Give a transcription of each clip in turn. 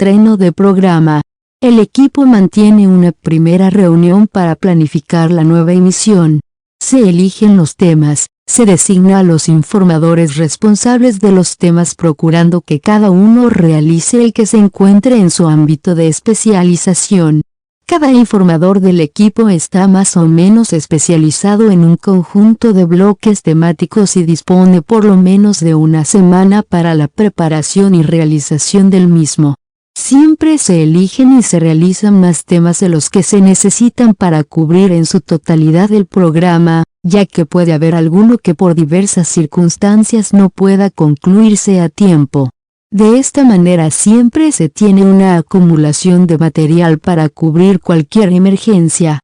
estreno de programa. El equipo mantiene una primera reunión para planificar la nueva emisión. Se eligen los temas, se designa a los informadores responsables de los temas procurando que cada uno realice el que se encuentre en su ámbito de especialización. Cada informador del equipo está más o menos especializado en un conjunto de bloques temáticos y dispone por lo menos de una semana para la preparación y realización del mismo. Siempre se eligen y se realizan más temas de los que se necesitan para cubrir en su totalidad el programa, ya que puede haber alguno que por diversas circunstancias no pueda concluirse a tiempo. De esta manera siempre se tiene una acumulación de material para cubrir cualquier emergencia.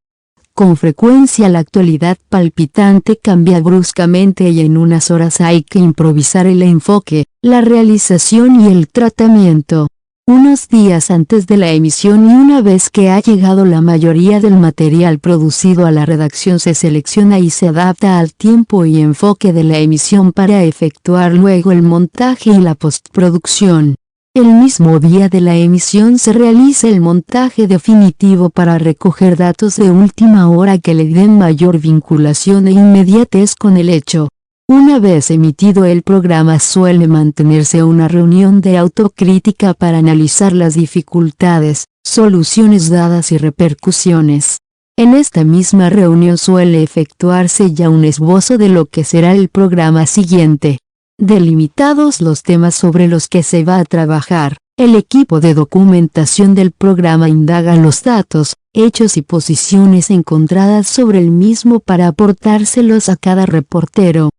Con frecuencia la actualidad palpitante cambia bruscamente y en unas horas hay que improvisar el enfoque, la realización y el tratamiento. Unos días antes de la emisión y una vez que ha llegado la mayoría del material producido a la redacción se selecciona y se adapta al tiempo y enfoque de la emisión para efectuar luego el montaje y la postproducción. El mismo día de la emisión se realiza el montaje definitivo para recoger datos de última hora que le den mayor vinculación e inmediatez con el hecho. Una vez emitido el programa suele mantenerse una reunión de autocrítica para analizar las dificultades, soluciones dadas y repercusiones. En esta misma reunión suele efectuarse ya un esbozo de lo que será el programa siguiente. Delimitados los temas sobre los que se va a trabajar, el equipo de documentación del programa indaga los datos, hechos y posiciones encontradas sobre el mismo para aportárselos a cada reportero.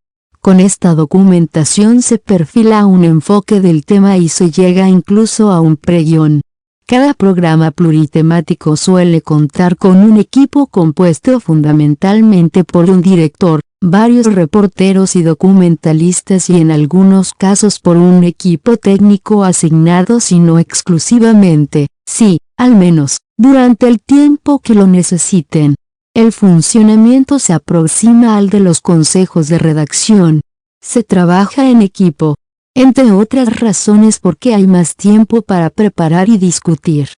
Con esta documentación se perfila un enfoque del tema y se llega incluso a un preguión. Cada programa pluritemático suele contar con un equipo compuesto fundamentalmente por un director, varios reporteros y documentalistas y en algunos casos por un equipo técnico asignado si no exclusivamente, sí, al menos, durante el tiempo que lo necesiten. El funcionamiento se aproxima al de los consejos de redacción. Se trabaja en equipo, entre otras razones porque hay más tiempo para preparar y discutir.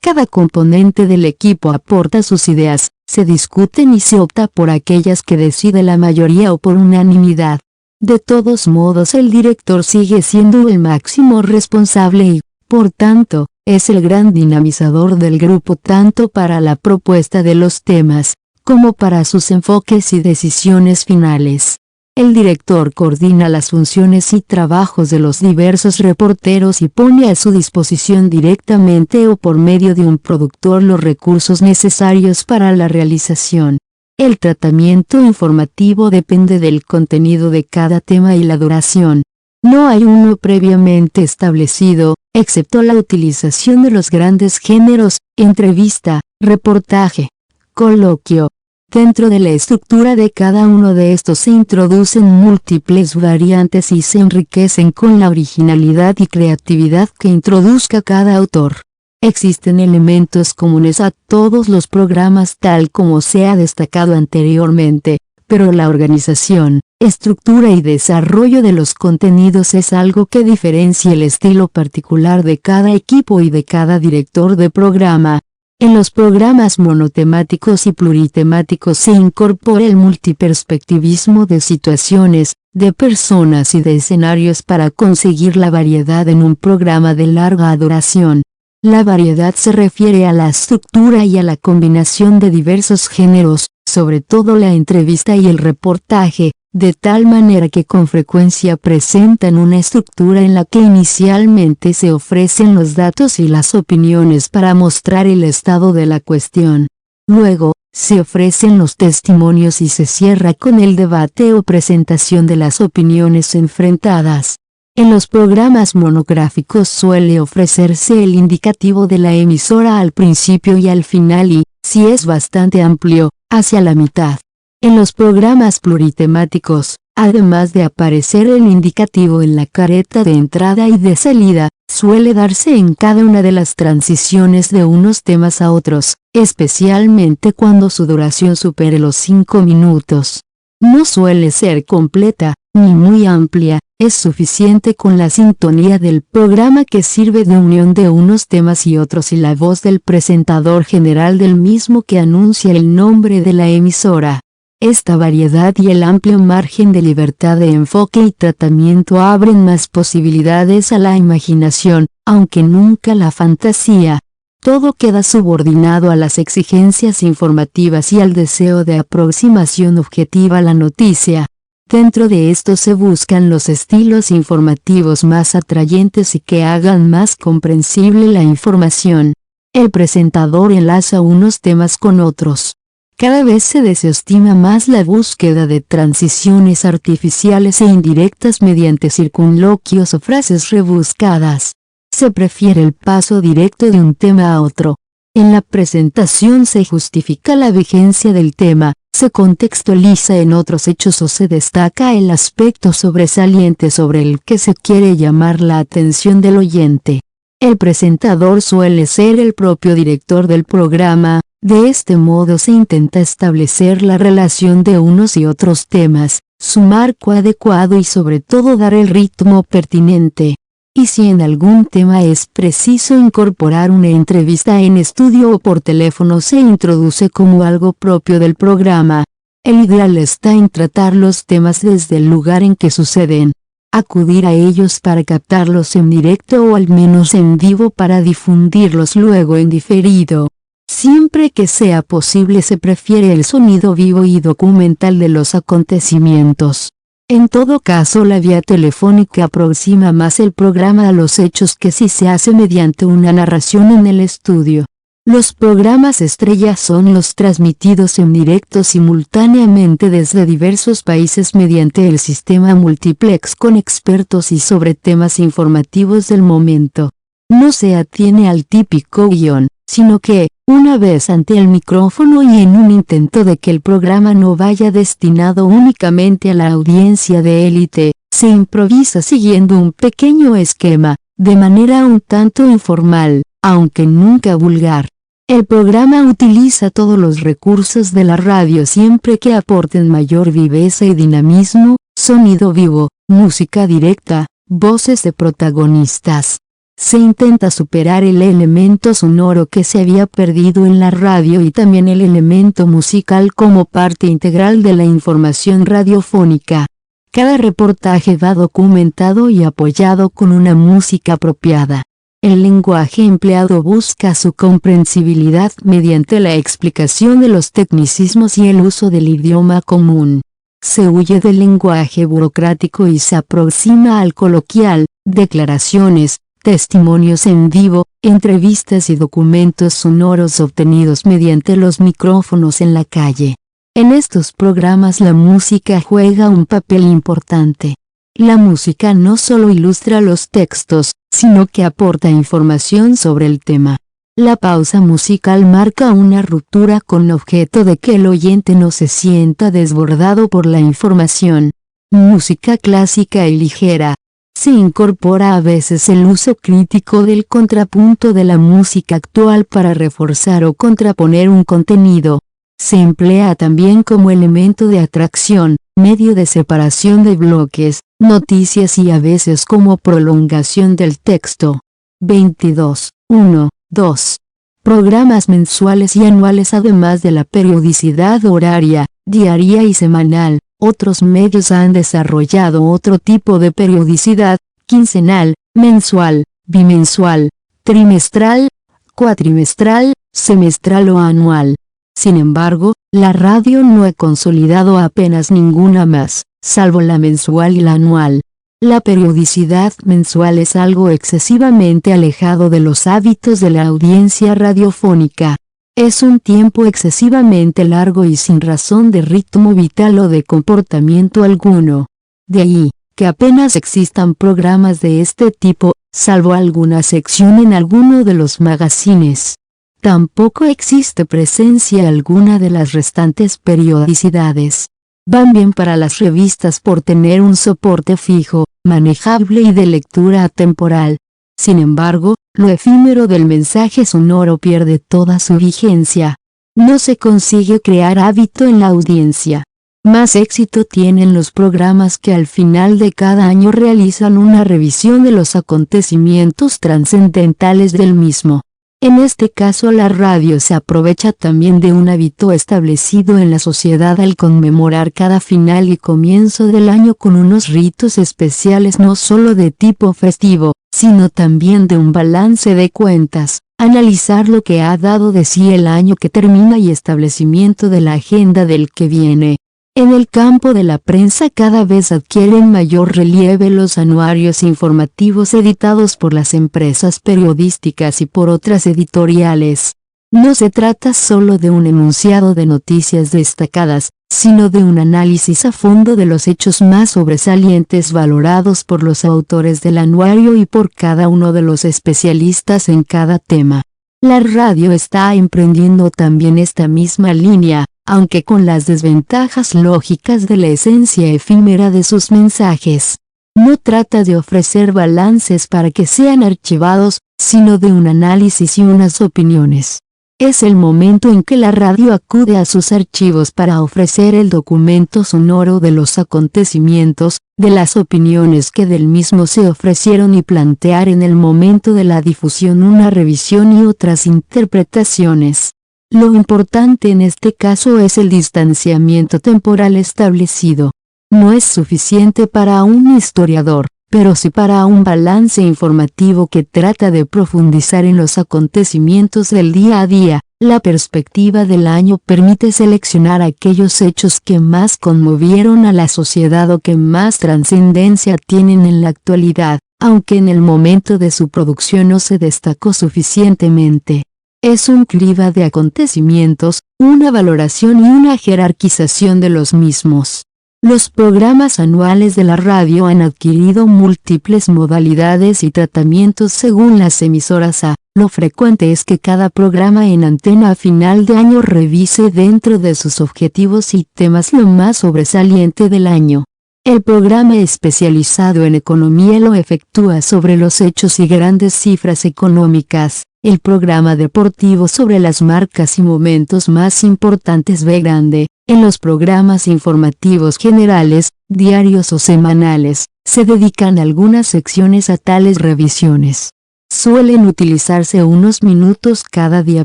Cada componente del equipo aporta sus ideas, se discuten y se opta por aquellas que decide la mayoría o por unanimidad. De todos modos el director sigue siendo el máximo responsable y, por tanto, es el gran dinamizador del grupo tanto para la propuesta de los temas, como para sus enfoques y decisiones finales. El director coordina las funciones y trabajos de los diversos reporteros y pone a su disposición directamente o por medio de un productor los recursos necesarios para la realización. El tratamiento informativo depende del contenido de cada tema y la duración. No hay uno previamente establecido, excepto la utilización de los grandes géneros, entrevista, reportaje, coloquio. Dentro de la estructura de cada uno de estos se introducen múltiples variantes y se enriquecen con la originalidad y creatividad que introduzca cada autor. Existen elementos comunes a todos los programas tal como se ha destacado anteriormente, pero la organización, estructura y desarrollo de los contenidos es algo que diferencia el estilo particular de cada equipo y de cada director de programa. En los programas monotemáticos y pluritemáticos se incorpora el multiperspectivismo de situaciones, de personas y de escenarios para conseguir la variedad en un programa de larga duración. La variedad se refiere a la estructura y a la combinación de diversos géneros, sobre todo la entrevista y el reportaje, de tal manera que con frecuencia presentan una estructura en la que inicialmente se ofrecen los datos y las opiniones para mostrar el estado de la cuestión. Luego, se ofrecen los testimonios y se cierra con el debate o presentación de las opiniones enfrentadas. En los programas monográficos suele ofrecerse el indicativo de la emisora al principio y al final y, si es bastante amplio, hacia la mitad. En los programas pluritemáticos, además de aparecer el indicativo en la careta de entrada y de salida, suele darse en cada una de las transiciones de unos temas a otros, especialmente cuando su duración supere los 5 minutos. No suele ser completa, ni muy amplia, Es suficiente con la sintonía del programa, que sirve de unión de unos temas y otros, y la voz del presentador general del mismo, que anuncia el nombre de la emisora. Esta variedad y el amplio margen de libertad de enfoque y tratamiento abren más posibilidades a la imaginación, aunque nunca la fantasía. Todo queda subordinado a las exigencias informativas y al deseo de aproximación objetiva a la noticia. Dentro de esto se buscan los estilos informativos más atrayentes y que hagan más comprensible la información. El presentador enlaza unos temas con otros. Cada vez se desestima más la búsqueda de transiciones artificiales e indirectas mediante circunloquios o frases rebuscadas. Se prefiere el paso directo de un tema a otro. En la presentación se justifica la vigencia del tema, se contextualiza en otros hechos o se destaca el aspecto sobresaliente sobre el que se quiere llamar la atención del oyente. El presentador suele ser el propio director del programa. De este modo se intenta establecer la relación de unos y otros temas, su marco adecuado y sobre todo dar el ritmo pertinente. Y si en algún tema es preciso incorporar una entrevista en estudio o por teléfono, se introduce como algo propio del programa. El ideal está en tratar los temas desde el lugar en que suceden. Acudir a ellos para captarlos en directo o al menos en vivo para difundirlos luego en diferido. Siempre que sea posible se prefiere el sonido vivo y documental de los acontecimientos. En todo caso, la vía telefónica aproxima más el programa a los hechos que si se hace mediante una narración en el estudio. Los programas estrella son los transmitidos en directo simultáneamente desde diversos países mediante el sistema multiplex con expertos y sobre temas informativos del momento. No se atiene al típico guión, sino que, una vez ante el micrófono y en un intento de que el programa no vaya destinado únicamente a la audiencia de élite, se improvisa siguiendo un pequeño esquema, de manera un tanto informal, aunque nunca vulgar. El programa utiliza todos los recursos de la radio siempre que aporten mayor viveza y dinamismo, sonido vivo, música directa, voces de protagonistas. Se intenta superar el elemento sonoro que se había perdido en la radio y también el elemento musical como parte integral de la información radiofónica. Cada reportaje va documentado y apoyado con una música apropiada. El lenguaje empleado busca su comprensibilidad mediante la explicación de los tecnicismos y el uso del idioma común. Se huye del lenguaje burocrático y se aproxima al coloquial, declaraciones, testimonios en vivo, entrevistas y documentos sonoros obtenidos mediante los micrófonos en la calle. En estos programas la música juega un papel importante. La música no solo ilustra los textos, sino que aporta información sobre el tema. La pausa musical marca una ruptura con objeto de que el oyente no se sienta desbordado por la información. Música clásica y ligera. Se incorpora a veces el uso crítico del contrapunto de la música actual para reforzar o contraponer un contenido. Se emplea también como elemento de atracción, medio de separación de bloques, noticias y a veces como prolongación del texto. 22.1.2. Programas mensuales y anuales. Además de la periodicidad horaria, diaria y semanal, otros medios han desarrollado otro tipo de periodicidad, quincenal, mensual, bimensual, trimestral, cuatrimestral, semestral o anual. Sin embargo, la radio no ha consolidado apenas ninguna más, salvo la mensual y la anual. La periodicidad mensual es algo excesivamente alejado de los hábitos de la audiencia radiofónica. Es un tiempo excesivamente largo y sin razón de ritmo vital o de comportamiento alguno. De ahí, que apenas existan programas de este tipo, salvo alguna sección en alguno de los magazines. Tampoco existe presencia alguna de las restantes periodicidades. Van bien para las revistas por tener un soporte fijo, manejable y de lectura atemporal. Sin embargo, lo efímero del mensaje sonoro pierde toda su vigencia. No se consigue crear hábito en la audiencia. Más éxito tienen los programas que al final de cada año realizan una revisión de los acontecimientos trascendentales del mismo. En este caso la radio se aprovecha también de un hábito establecido en la sociedad al conmemorar cada final y comienzo del año con unos ritos especiales no solo de tipo festivo, sino también de un balance de cuentas, analizar lo que ha dado de sí el año que termina y establecimiento de la agenda del que viene. En el campo de la prensa cada vez adquieren mayor relieve los anuarios informativos editados por las empresas periodísticas y por otras editoriales. No se trata solo de un enunciado de noticias destacadas, sino de un análisis a fondo de los hechos más sobresalientes valorados por los autores del anuario y por cada uno de los especialistas en cada tema. La radio está emprendiendo también esta misma línea, aunque con las desventajas lógicas de la esencia efímera de sus mensajes. No trata de ofrecer balances para que sean archivados, sino de un análisis y unas opiniones. Es el momento en que la radio acude a sus archivos para ofrecer el documento sonoro de los acontecimientos, de las opiniones que del mismo se ofrecieron y plantear en el momento de la difusión una revisión y otras interpretaciones. Lo importante en este caso es el distanciamiento temporal establecido. No es suficiente para un historiador, pero sí para un balance informativo que trata de profundizar en los acontecimientos del día a día. La perspectiva del año permite seleccionar aquellos hechos que más conmovieron a la sociedad o que más trascendencia tienen en la actualidad, aunque en el momento de su producción no se destacó suficientemente. Es un criba de acontecimientos, una valoración y una jerarquización de los mismos. Los programas anuales de la radio han adquirido múltiples modalidades y tratamientos según las emisoras. Lo frecuente es que cada programa en antena a final de año revise dentro de sus objetivos y temas lo más sobresaliente del año. El programa especializado en economía lo efectúa sobre los hechos y grandes cifras económicas. El programa deportivo sobre las marcas y momentos más importantes ve grande. En los programas informativos generales, diarios o semanales, se dedican algunas secciones a tales revisiones. Suelen utilizarse unos minutos cada día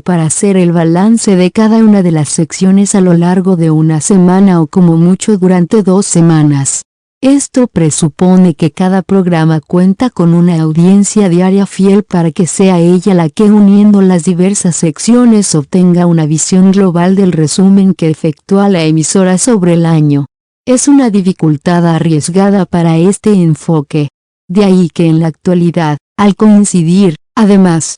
para hacer el balance de cada una de las secciones a lo largo de una semana o como mucho durante 2 semanas. Esto presupone que cada programa cuenta con una audiencia diaria fiel para que sea ella la que uniendo las diversas secciones obtenga una visión global del resumen que efectúa la emisora sobre el año. Es una dificultad arriesgada para este enfoque. De ahí que en la actualidad, al coincidir, además,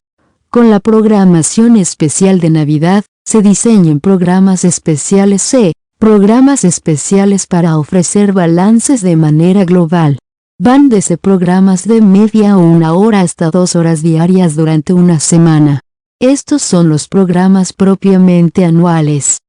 con la programación especial de Navidad, se diseñen programas especiales programas especiales para ofrecer balances de manera global. Van desde programas de media o 1 hora hasta 2 horas diarias durante una semana. Estos son los programas propiamente anuales.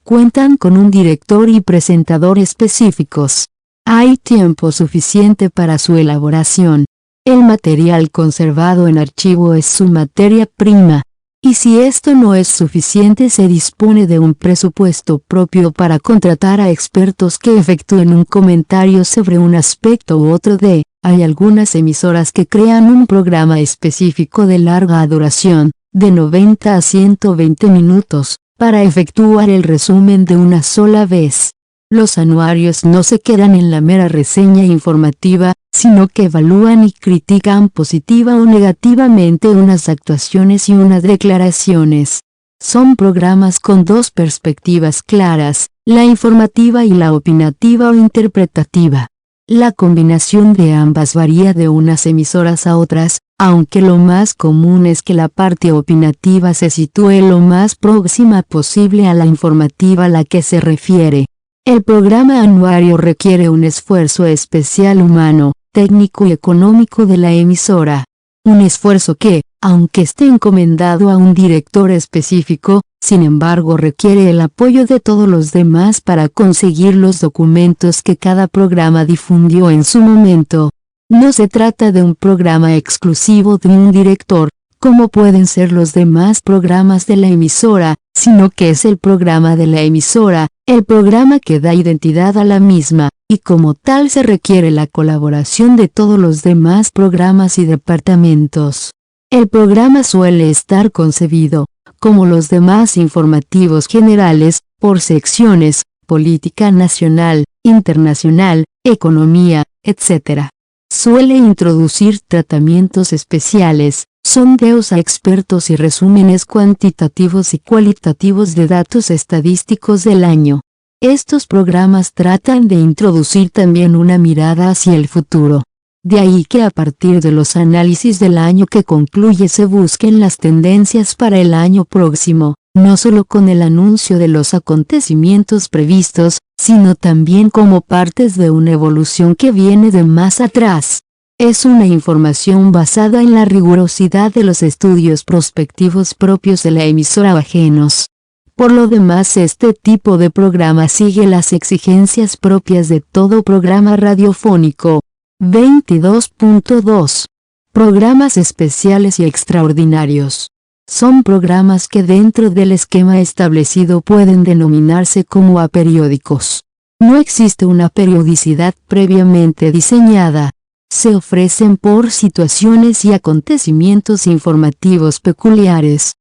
Cuentan con un director y presentador específicos. Hay tiempo suficiente para su elaboración. El material conservado en archivo es su materia prima. Y si esto no es suficiente, se dispone de un presupuesto propio para contratar a expertos que efectúen un comentario sobre un aspecto u otro de. Hay algunas emisoras que crean un programa específico de larga duración, de 90 a 120 minutos, para efectuar el resumen de una sola vez. Los anuarios no se quedan en la mera reseña informativa, sino que evalúan y critican positiva o negativamente unas actuaciones y unas declaraciones. Son programas con 2 perspectivas claras, la informativa y la opinativa o interpretativa. La combinación de ambas varía de unas emisoras a otras, aunque lo más común es que la parte opinativa se sitúe lo más próxima posible a la informativa a la que se refiere. El programa anuario requiere un esfuerzo especial humano, técnico y económico de la emisora. Un esfuerzo que, aunque esté encomendado a un director específico, sin embargo requiere el apoyo de todos los demás para conseguir los documentos que cada programa difundió en su momento. No se trata de un programa exclusivo de un director, como pueden ser los demás programas de la emisora, sino que es el programa de la emisora, el programa que da identidad a la misma, y como tal se requiere la colaboración de todos los demás programas y departamentos. El programa suele estar concebido, como los demás informativos generales, por secciones: política nacional, internacional, economía, etc. Suele introducir tratamientos especiales, sondeos a expertos y resúmenes cuantitativos y cualitativos de datos estadísticos del año. Estos programas tratan de introducir también una mirada hacia el futuro. De ahí que a partir de los análisis del año que concluye se busquen las tendencias para el año próximo, no solo con el anuncio de los acontecimientos previstos, sino también como partes de una evolución que viene de más atrás. Es una información basada en la rigurosidad de los estudios prospectivos propios de la emisora o ajenos. Por lo demás, este tipo de programa sigue las exigencias propias de todo programa radiofónico. 22.2. Programas especiales y extraordinarios. Son programas que dentro del esquema establecido pueden denominarse como aperiódicos. No existe una periodicidad previamente diseñada. Se ofrecen por situaciones y acontecimientos informativos peculiares.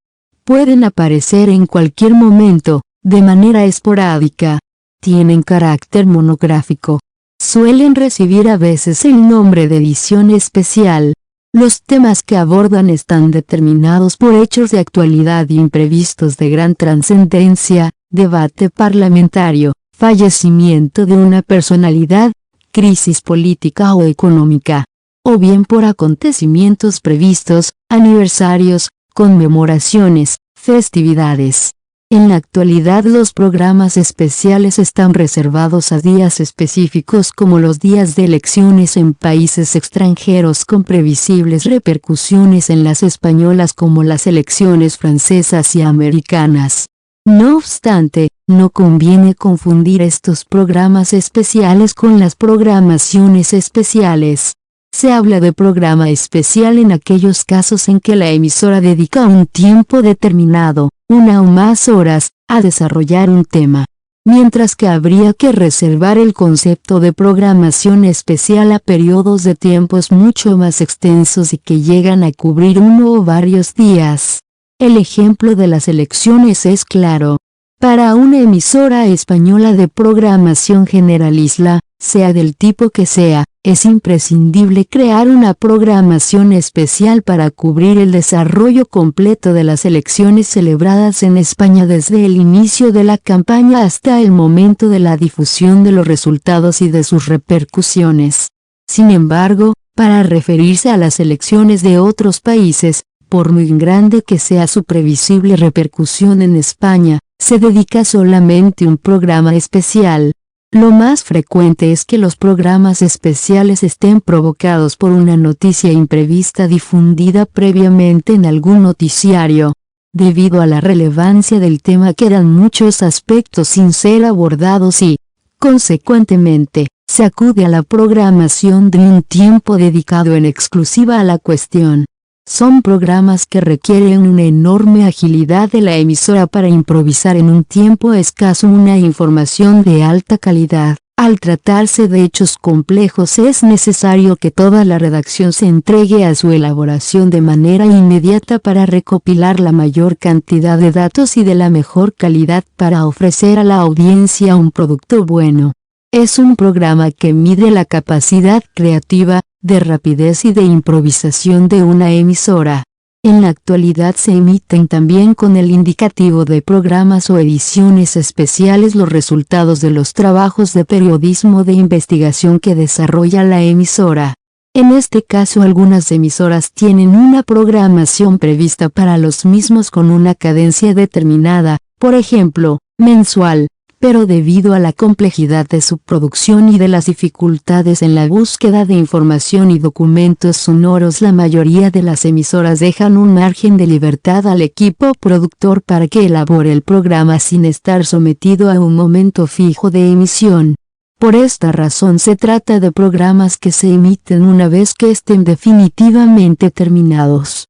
Pueden aparecer en cualquier momento, de manera esporádica. Tienen carácter monográfico. Suelen recibir a veces el nombre de edición especial. Los temas que abordan están determinados por hechos de actualidad imprevistos de gran trascendencia, debate parlamentario, fallecimiento de una personalidad, crisis política o económica, o bien por acontecimientos previstos, aniversarios, conmemoraciones, festividades. En la actualidad los programas especiales están reservados a días específicos como los días de elecciones en países extranjeros con previsibles repercusiones en las españolas como las elecciones francesas y americanas. No obstante, no conviene confundir estos programas especiales con las programaciones especiales. Se habla de programa especial en aquellos casos en que la emisora dedica un tiempo determinado, una o más horas, a desarrollar un tema. Mientras que habría que reservar el concepto de programación especial a periodos de tiempos mucho más extensos y que llegan a cubrir uno o varios días. El ejemplo de las elecciones es claro. Para una emisora española de programación generalista, sea del tipo que sea, es imprescindible crear una programación especial para cubrir el desarrollo completo de las elecciones celebradas en España desde el inicio de la campaña hasta el momento de la difusión de los resultados y de sus repercusiones. Sin embargo, para referirse a las elecciones de otros países, por muy grande que sea su previsible repercusión en España, se dedica solamente un programa especial. Lo más frecuente es que los programas especiales estén provocados por una noticia imprevista difundida previamente en algún noticiario. Debido a la relevancia del tema quedan muchos aspectos sin ser abordados y, consecuentemente, se acude a la programación de un tiempo dedicado en exclusiva a la cuestión. Son programas que requieren una enorme agilidad de la emisora para improvisar en un tiempo escaso una información de alta calidad. Al tratarse de hechos complejos es necesario que toda la redacción se entregue a su elaboración de manera inmediata para recopilar la mayor cantidad de datos y de la mejor calidad para ofrecer a la audiencia un producto bueno. Es un programa que mide la capacidad creativa, de rapidez y de improvisación de una emisora. En la actualidad se emiten también con el indicativo de programas o ediciones especiales los resultados de los trabajos de periodismo de investigación que desarrolla la emisora. En este caso algunas emisoras tienen una programación prevista para los mismos con una cadencia determinada, por ejemplo, mensual. Pero debido a la complejidad de su producción y de las dificultades en la búsqueda de información y documentos sonoros, la mayoría de las emisoras dejan un margen de libertad al equipo productor para que elabore el programa sin estar sometido a un momento fijo de emisión. Por esta razón se trata de programas que se emiten una vez que estén definitivamente terminados.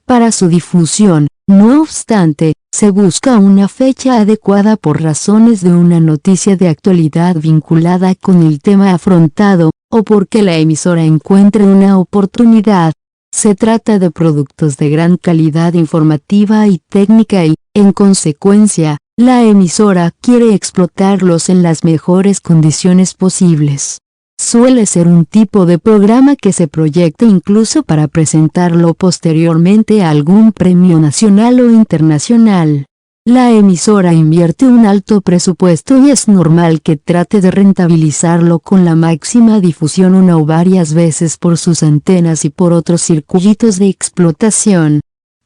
para su difusión. No obstante, se busca una fecha adecuada por razones de una noticia de actualidad vinculada con el tema afrontado, o porque la emisora encuentre una oportunidad. Se trata de productos de gran calidad informativa y técnica y, en consecuencia, la emisora quiere explotarlos en las mejores condiciones posibles. Suele ser un tipo de programa que se proyecta incluso para presentarlo posteriormente a algún premio nacional o internacional. La emisora invierte un alto presupuesto y es normal que trate de rentabilizarlo con la máxima difusión una o varias veces por sus antenas y por otros circuitos de explotación.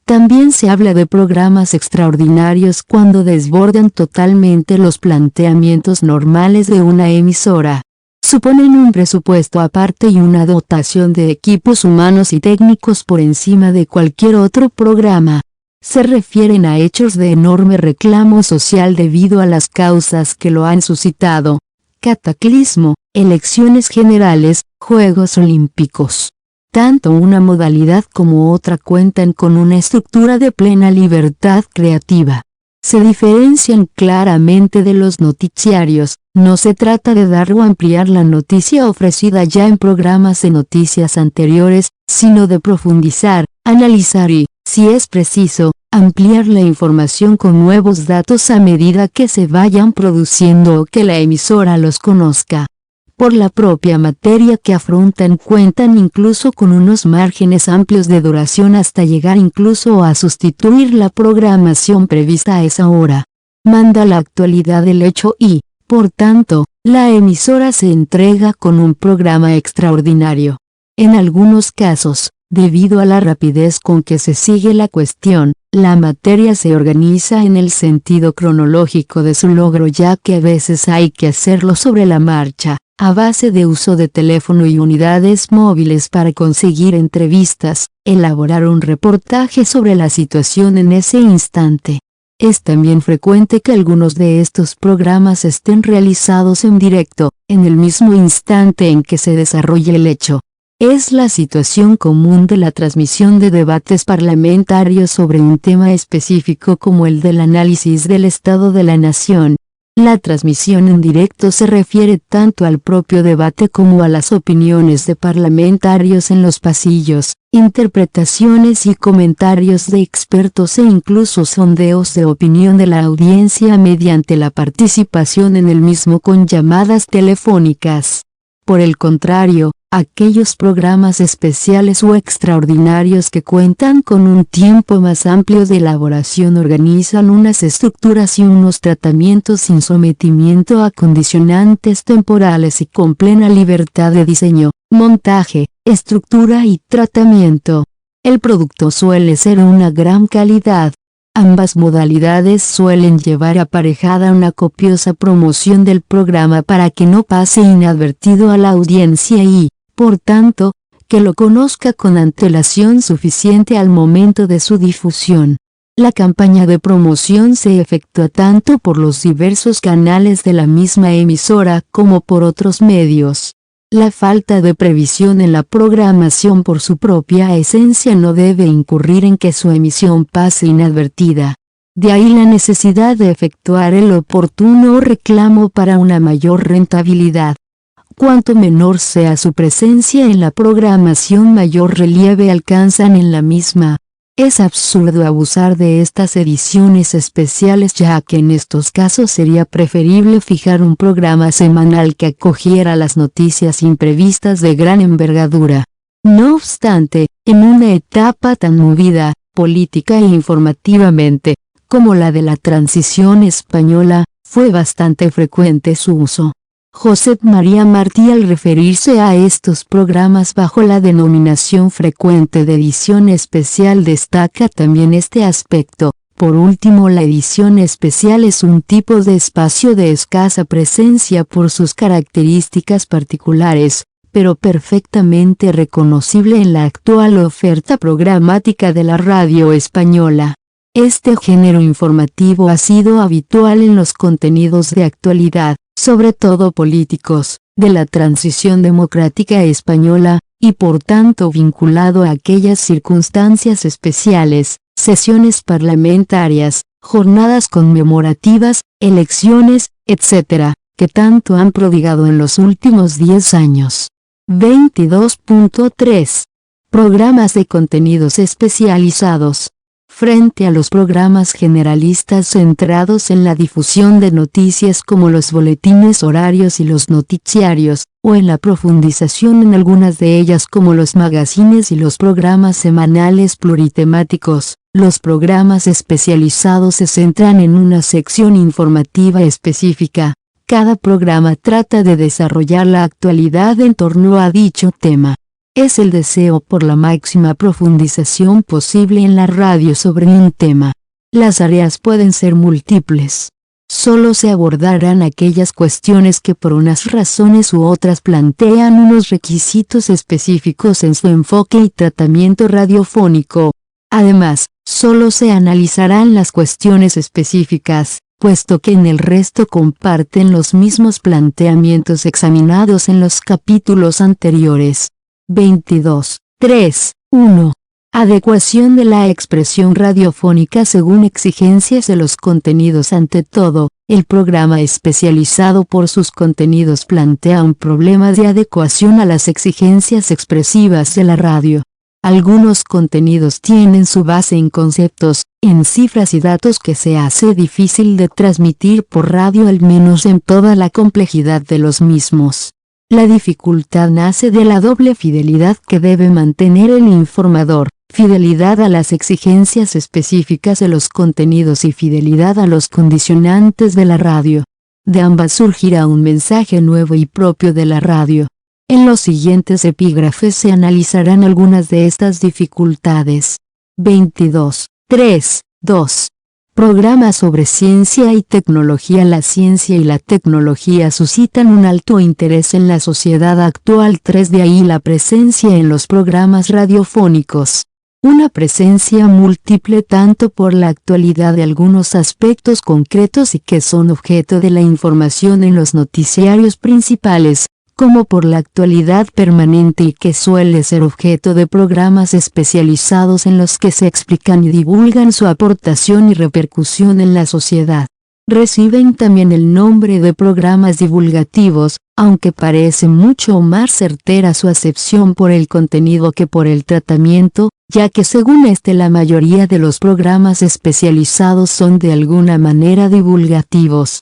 También se habla de programas extraordinarios cuando desbordan totalmente los planteamientos normales de una emisora. Suponen un presupuesto aparte y una dotación de equipos humanos y técnicos por encima de cualquier otro programa. Se refieren a hechos de enorme reclamo social debido a las causas que lo han suscitado: cataclismo, elecciones generales, Juegos Olímpicos. Tanto una modalidad como otra cuentan con una estructura de plena libertad creativa. Se diferencian claramente de los noticiarios. No se trata de dar o ampliar la noticia ofrecida ya en programas de noticias anteriores, sino de profundizar, analizar y, si es preciso, ampliar la información con nuevos datos a medida que se vayan produciendo o que la emisora los conozca. Por la propia materia que afrontan cuentan incluso con unos márgenes amplios de duración hasta llegar incluso a sustituir la programación prevista a esa hora. Manda la actualidad del hecho y, por tanto, la emisora se entrega con un programa extraordinario. En algunos casos, debido a la rapidez con que se sigue la cuestión, la materia se organiza en el sentido cronológico de su logro, ya que a veces hay que hacerlo sobre la marcha, a base de uso de teléfono y unidades móviles para conseguir entrevistas, elaborar un reportaje sobre la situación en ese instante. Es también frecuente que algunos de estos programas estén realizados en directo, en el mismo instante en que se desarrolla el hecho. Es la situación común de la transmisión de debates parlamentarios sobre un tema específico como el del análisis del estado de la nación. La transmisión en directo se refiere tanto al propio debate como a las opiniones de parlamentarios en los pasillos, interpretaciones y comentarios de expertos e incluso sondeos de opinión de la audiencia mediante la participación en el mismo con llamadas telefónicas. Por el contrario, aquellos programas especiales o extraordinarios que cuentan con un tiempo más amplio de elaboración organizan unas estructuras y unos tratamientos sin sometimiento a condicionantes temporales y con plena libertad de diseño, montaje, estructura y tratamiento. El producto suele ser una gran calidad. Ambas modalidades suelen llevar aparejada una copiosa promoción del programa para que no pase inadvertido a la audiencia y, por tanto, que lo conozca con antelación suficiente al momento de su difusión. La campaña de promoción se efectúa tanto por los diversos canales de la misma emisora como por otros medios. La falta de previsión en la programación por su propia esencia no debe incurrir en que su emisión pase inadvertida. De ahí la necesidad de efectuar el oportuno reclamo para una mayor rentabilidad. Cuanto menor sea su presencia en la programación, mayor relieve alcanzan en la misma. Es absurdo abusar de estas ediciones especiales, ya que en estos casos sería preferible fijar un programa semanal que acogiera las noticias imprevistas de gran envergadura. No obstante, en una etapa tan movida, política e informativamente, como la de la transición española, fue bastante frecuente su uso. Josep María Martí, al referirse a estos programas bajo la denominación frecuente de edición especial, destaca también este aspecto. Por último, la edición especial es un tipo de espacio de escasa presencia por sus características particulares, pero perfectamente reconocible en la actual oferta programática de la radio española. Este género informativo ha sido habitual en los contenidos de actualidad, sobre todo políticos, de la transición democrática española, y por tanto vinculado a aquellas circunstancias especiales, sesiones parlamentarias, jornadas conmemorativas, elecciones, etc., que tanto han prodigado en los últimos 10 años. 22.3. Programas de contenidos especializados. Frente a los programas generalistas centrados en la difusión de noticias como los boletines horarios y los noticiarios, o en la profundización en algunas de ellas como los magazines y los programas semanales pluritemáticos, los programas especializados se centran en una sección informativa específica. Cada programa trata de desarrollar la actualidad en torno a dicho tema. Es el deseo por la máxima profundización posible en la radio sobre un tema. Las áreas pueden ser múltiples. Solo se abordarán aquellas cuestiones que por unas razones u otras plantean unos requisitos específicos en su enfoque y tratamiento radiofónico. Además, solo se analizarán las cuestiones específicas, puesto que en el resto comparten los mismos planteamientos examinados en los capítulos anteriores. 22.3.1. Adecuación de la expresión radiofónica según exigencias de los contenidos. Ante todo, el programa especializado por sus contenidos plantea un problema de adecuación a las exigencias expresivas de la radio. Algunos contenidos tienen su base en conceptos, en cifras y datos que se hace difícil de transmitir por radio, al menos en toda la complejidad de los mismos. La dificultad nace de la doble fidelidad que debe mantener el informador, fidelidad a las exigencias específicas de los contenidos y fidelidad a los condicionantes de la radio. De ambas surgirá un mensaje nuevo y propio de la radio. En los siguientes epígrafes se analizarán algunas de estas dificultades. 22.3.2. Programas sobre ciencia y tecnología. La ciencia y la tecnología suscitan un alto interés en la sociedad actual. 3. De ahí la presencia en los programas radiofónicos. Una presencia múltiple tanto por la actualidad de algunos aspectos concretos y que son objeto de la información en los noticiarios principales, como por la actualidad permanente y que suele ser objeto de programas especializados en los que se explican y divulgan su aportación y repercusión en la sociedad. Reciben también el nombre de programas divulgativos, aunque parece mucho más certera su acepción por el contenido que por el tratamiento, ya que según la mayoría de los programas especializados son de alguna manera divulgativos.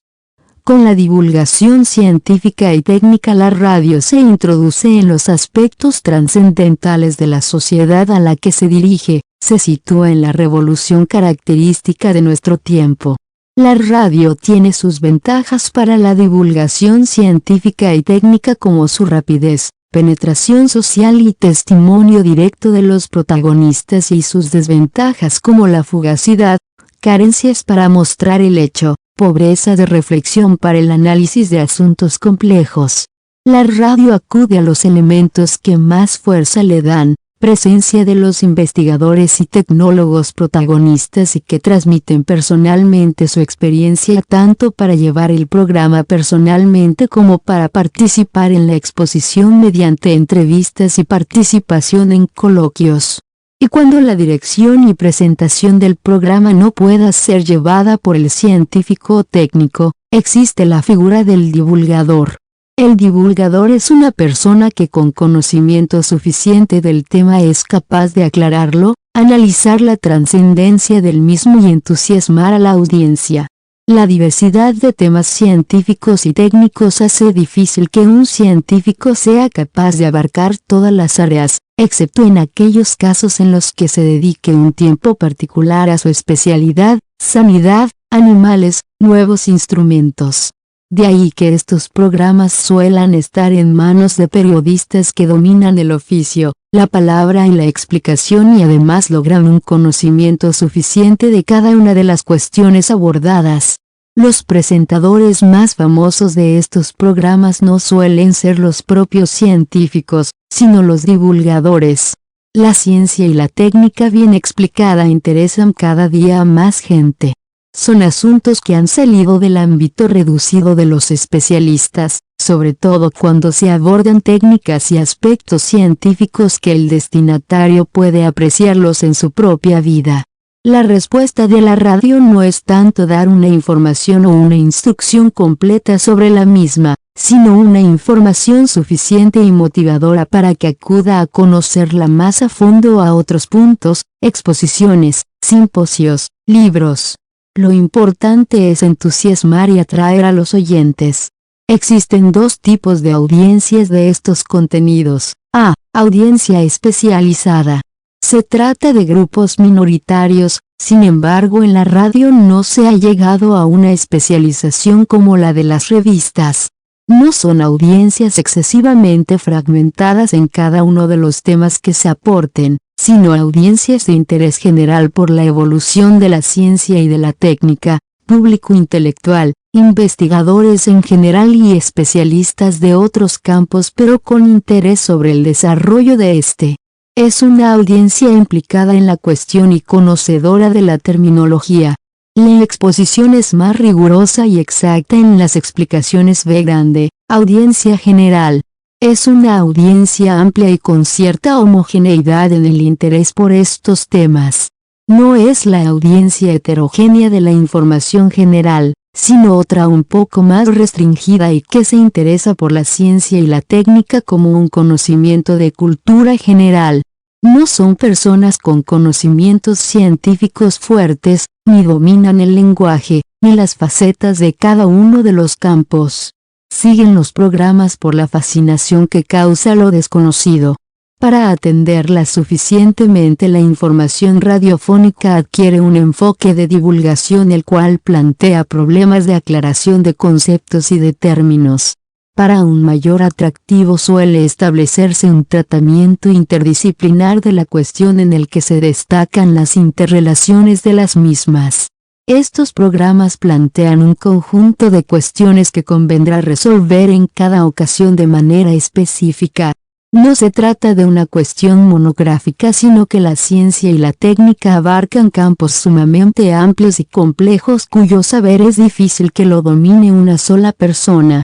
Con la divulgación científica y técnica, la radio se introduce en los aspectos trascendentales de la sociedad a la que se dirige, se sitúa en la revolución característica de nuestro tiempo. La radio tiene sus ventajas para la divulgación científica y técnica como su rapidez, penetración social y testimonio directo de los protagonistas, y sus desventajas como la fugacidad, carencias para mostrar el hecho, pobreza de reflexión para el análisis de asuntos complejos. La radio acude a los elementos que más fuerza le dan, presencia de los investigadores y tecnólogos protagonistas y que transmiten personalmente su experiencia tanto para llevar el programa personalmente como para participar en la exposición mediante entrevistas y participación en coloquios. Y cuando la dirección y presentación del programa no pueda ser llevada por el científico o técnico, existe la figura del divulgador. El divulgador es una persona que con conocimiento suficiente del tema es capaz de aclararlo, analizar la trascendencia del mismo y entusiasmar a la audiencia. La diversidad de temas científicos y técnicos hace difícil que un científico sea capaz de abarcar todas las áreas, excepto en aquellos casos en los que se dedique un tiempo particular a su especialidad, sanidad, animales, nuevos instrumentos. De ahí que estos programas suelan estar en manos de periodistas que dominan el oficio, la palabra y la explicación, y además logran un conocimiento suficiente de cada una de las cuestiones abordadas. Los presentadores más famosos de estos programas no suelen ser los propios científicos, sino los divulgadores. La ciencia y la técnica bien explicada interesan cada día a más gente. Son asuntos que han salido del ámbito reducido de los especialistas, sobre todo cuando se abordan técnicas y aspectos científicos que el destinatario puede apreciarlos en su propia vida. La respuesta de la radio no es tanto dar una información o una instrucción completa sobre la misma, sino una información suficiente y motivadora para que acuda a conocerla más a fondo a otros puntos, exposiciones, simposios, libros. Lo importante es entusiasmar y atraer a los oyentes. Existen dos tipos de audiencias de estos contenidos. A. Audiencia especializada. Se trata de grupos minoritarios, sin embargo en la radio no se ha llegado a una especialización como la de las revistas. No son audiencias excesivamente fragmentadas en cada uno de los temas que se aporten, sino audiencias de interés general por la evolución de la ciencia y de la técnica, público intelectual, investigadores en general y especialistas de otros campos pero con interés sobre el desarrollo de este. Es una audiencia implicada en la cuestión y conocedora de la terminología. La exposición es más rigurosa y exacta en las explicaciones. B grande, audiencia general. Es una audiencia amplia y con cierta homogeneidad en el interés por estos temas. No es la audiencia heterogénea de la información general, sino otra un poco más restringida y que se interesa por la ciencia y la técnica como un conocimiento de cultura general. No son personas con conocimientos científicos fuertes, ni dominan el lenguaje, ni las facetas de cada uno de los campos. Siguen los programas por la fascinación que causa lo desconocido. Para atenderla suficientemente la información radiofónica adquiere un enfoque de divulgación el cual plantea problemas de aclaración de conceptos y de términos. Para un mayor atractivo suele establecerse un tratamiento interdisciplinar de la cuestión en el que se destacan las interrelaciones de las mismas. Estos programas plantean un conjunto de cuestiones que convendrá resolver en cada ocasión de manera específica. No se trata de una cuestión monográfica sino que la ciencia y la técnica abarcan campos sumamente amplios y complejos cuyo saber es difícil que lo domine una sola persona.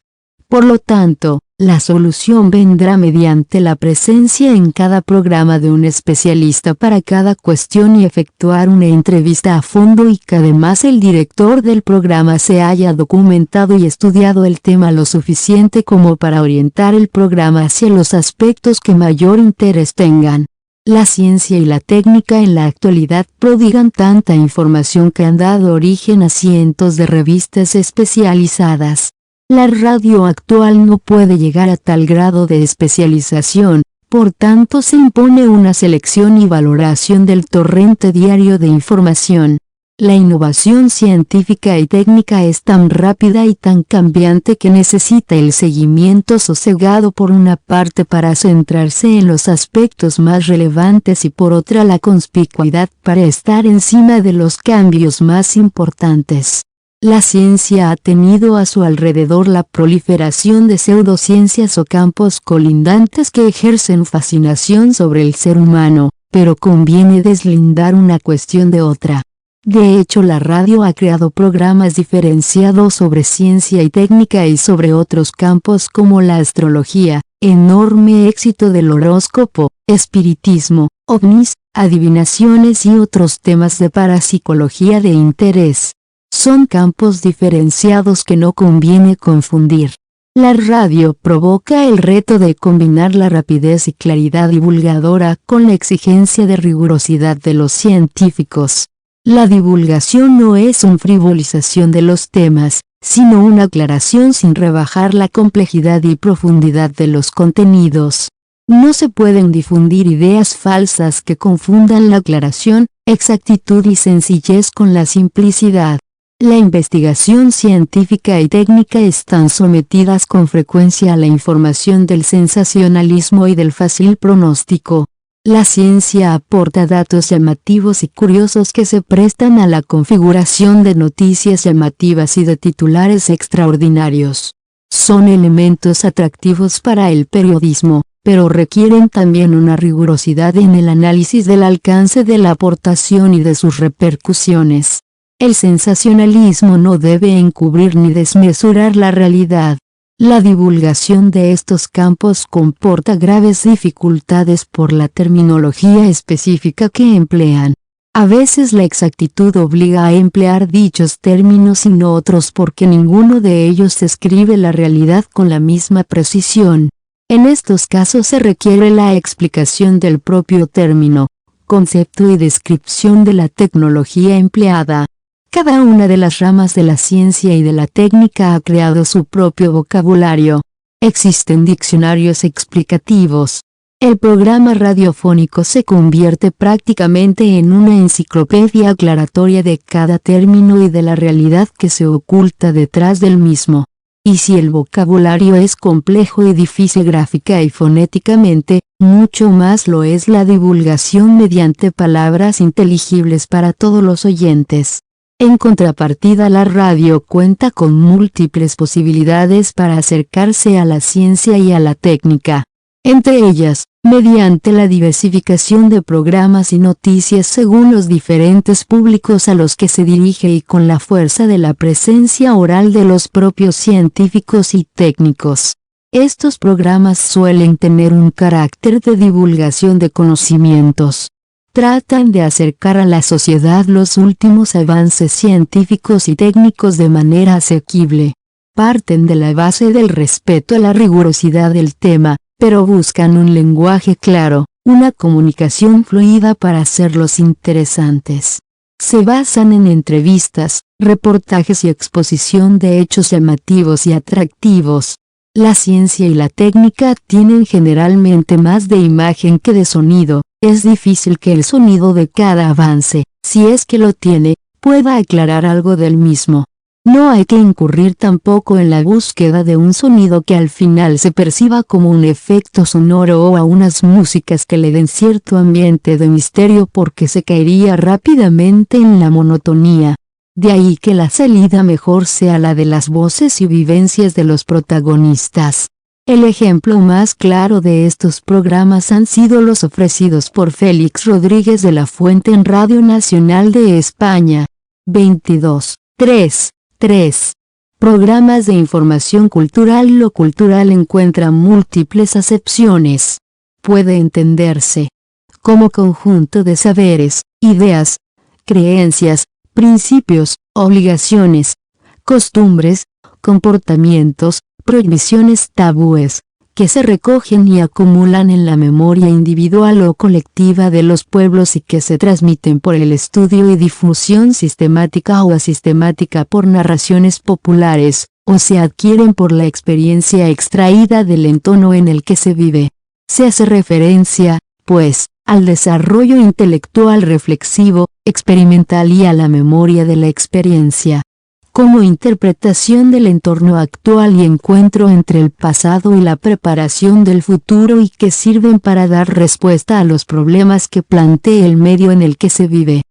Por lo tanto, la solución vendrá mediante la presencia en cada programa de un especialista para cada cuestión y efectuar una entrevista a fondo y que además el director del programa se haya documentado y estudiado el tema lo suficiente como para orientar el programa hacia los aspectos que mayor interés tengan. La ciencia y la técnica en la actualidad prodigan tanta información que han dado origen a cientos de revistas especializadas. La radio actual no puede llegar a tal grado de especialización, por tanto se impone una selección y valoración del torrente diario de información. La innovación científica y técnica es tan rápida y tan cambiante que necesita el seguimiento sosegado por una parte para centrarse en los aspectos más relevantes y por otra la conspicuidad para estar encima de los cambios más importantes. La ciencia ha tenido a su alrededor la proliferación de pseudociencias o campos colindantes que ejercen fascinación sobre el ser humano, pero conviene deslindar una cuestión de otra. De hecho, la radio ha creado programas diferenciados sobre ciencia y técnica y sobre otros campos como la astrología, enorme éxito del horóscopo, espiritismo, ovnis, adivinaciones y otros temas de parapsicología de interés. Son campos diferenciados que no conviene confundir. La radio provoca el reto de combinar la rapidez y claridad divulgadora con la exigencia de rigurosidad de los científicos. La divulgación no es una frivolización de los temas, sino una aclaración sin rebajar la complejidad y profundidad de los contenidos. No se pueden difundir ideas falsas que confundan la aclaración, exactitud y sencillez con la simplicidad. La investigación científica y técnica están sometidas con frecuencia a la información del sensacionalismo y del fácil pronóstico. La ciencia aporta datos llamativos y curiosos que se prestan a la configuración de noticias llamativas y de titulares extraordinarios. Son elementos atractivos para el periodismo, pero requieren también una rigurosidad en el análisis del alcance de la aportación y de sus repercusiones. El sensacionalismo no debe encubrir ni desmesurar la realidad. La divulgación de estos campos comporta graves dificultades por la terminología específica que emplean. A veces la exactitud obliga a emplear dichos términos y no otros porque ninguno de ellos describe la realidad con la misma precisión. En estos casos se requiere la explicación del propio término, concepto y descripción de la tecnología empleada. Cada una de las ramas de la ciencia y de la técnica ha creado su propio vocabulario. Existen diccionarios explicativos. El programa radiofónico se convierte prácticamente en una enciclopedia aclaratoria de cada término y de la realidad que se oculta detrás del mismo. Y si el vocabulario es complejo y difícil gráfica y fonéticamente, mucho más lo es la divulgación mediante palabras inteligibles para todos los oyentes. En contrapartida, la radio cuenta con múltiples posibilidades para acercarse a la ciencia y a la técnica. Entre ellas, mediante la diversificación de programas y noticias según los diferentes públicos a los que se dirige y con la fuerza de la presencia oral de los propios científicos y técnicos. Estos programas suelen tener un carácter de divulgación de conocimientos. Tratan de acercar a la sociedad los últimos avances científicos y técnicos de manera asequible. Parten de la base del respeto a la rigurosidad del tema, pero buscan un lenguaje claro, una comunicación fluida para hacerlos interesantes. Se basan en entrevistas, reportajes y exposición de hechos llamativos y atractivos. La ciencia y la técnica tienen generalmente más de imagen que de sonido. Es difícil que el sonido de cada avance, si es que lo tiene, pueda aclarar algo del mismo. No hay que incurrir tampoco en la búsqueda de un sonido que al final se perciba como un efecto sonoro o a unas músicas que le den cierto ambiente de misterio porque se caería rápidamente en la monotonía. De ahí que la salida mejor sea la de las voces y vivencias de los protagonistas. El ejemplo más claro de estos programas han sido los ofrecidos por Félix Rodríguez de la Fuente en Radio Nacional de España. 22.3. Programas de información cultural. Lo cultural encuentra múltiples acepciones. Puede entenderse como conjunto de saberes, ideas, creencias, principios, obligaciones, costumbres, comportamientos, prohibiciones, tabúes, que se recogen y acumulan en la memoria individual o colectiva de los pueblos y que se transmiten por el estudio y difusión sistemática o asistemática por narraciones populares, o se adquieren por la experiencia extraída del entorno en el que se vive. Se hace referencia, pues, al desarrollo intelectual reflexivo, experimental y a la memoria de la experiencia. Como interpretación del entorno actual y encuentro entre el pasado y la preparación del futuro y que sirven para dar respuesta a los problemas que plantee el medio en el que se vive.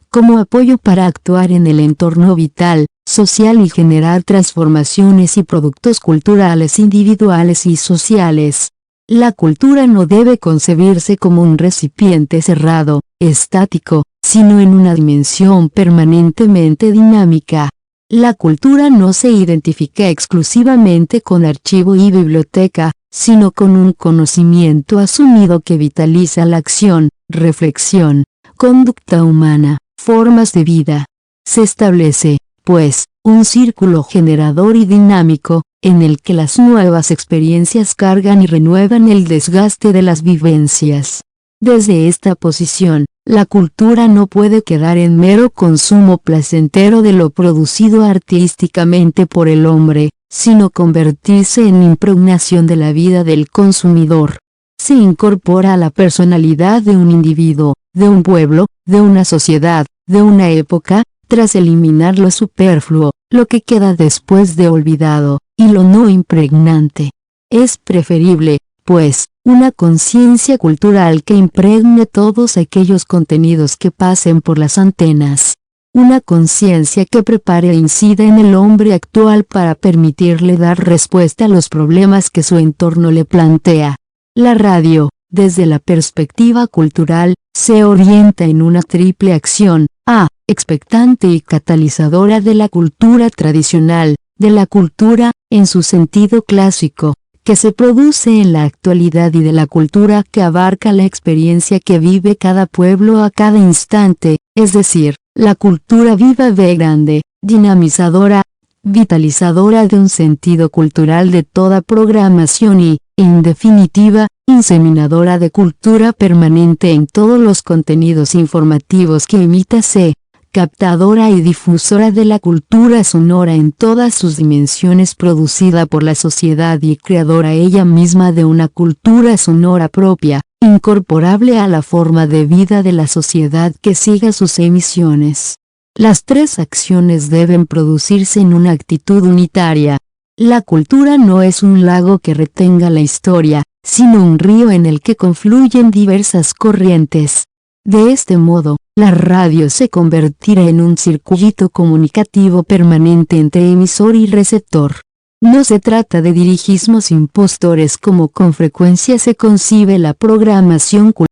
Como apoyo para actuar en el entorno vital, social y generar transformaciones y productos culturales individuales y sociales. La cultura no debe concebirse como un recipiente cerrado, estático, sino en una dimensión permanentemente dinámica. La cultura no se identifica exclusivamente con archivo y biblioteca, sino con un conocimiento asumido que vitaliza la acción, reflexión, conducta humana, formas de vida. Se establece, pues, un círculo generador y dinámico, en el que las nuevas experiencias cargan y renuevan el desgaste de las vivencias. Desde esta posición, la cultura no puede quedar en mero consumo placentero de lo producido artísticamente por el hombre, sino convertirse en impregnación de la vida del consumidor. Se incorpora a la personalidad de un individuo, de un pueblo, de una sociedad, de una época, tras eliminar lo superfluo, lo que queda después de olvidado, y lo no impregnante. Es preferible, pues, una conciencia cultural que impregne todos aquellos contenidos que pasen por las antenas. Una conciencia que prepare e incida en el hombre actual para permitirle dar respuesta a los problemas que su entorno le plantea. La radio, desde la perspectiva cultural, se orienta en una triple acción: a. expectante y catalizadora de la cultura tradicional, de la cultura, en su sentido clásico, que se produce en la actualidad y de la cultura que abarca la experiencia que vive cada pueblo a cada instante, es decir, la cultura viva ve grande, dinamizadora, vitalizadora de un sentido cultural de toda programación y, en definitiva, inseminadora de cultura permanente en todos los contenidos informativos que emita captadora y difusora de la cultura sonora en todas sus dimensiones producida por la sociedad y creadora ella misma de una cultura sonora propia, incorporable a la forma de vida de la sociedad que siga sus emisiones. Las tres acciones deben producirse en una actitud unitaria. La cultura no es un lago que retenga la historia, sino un río en el que confluyen diversas corrientes. De este modo, la radio se convertirá en un circuito comunicativo permanente entre emisor y receptor. No se trata de dirigismos impostores como con frecuencia se concibe la programación cultural.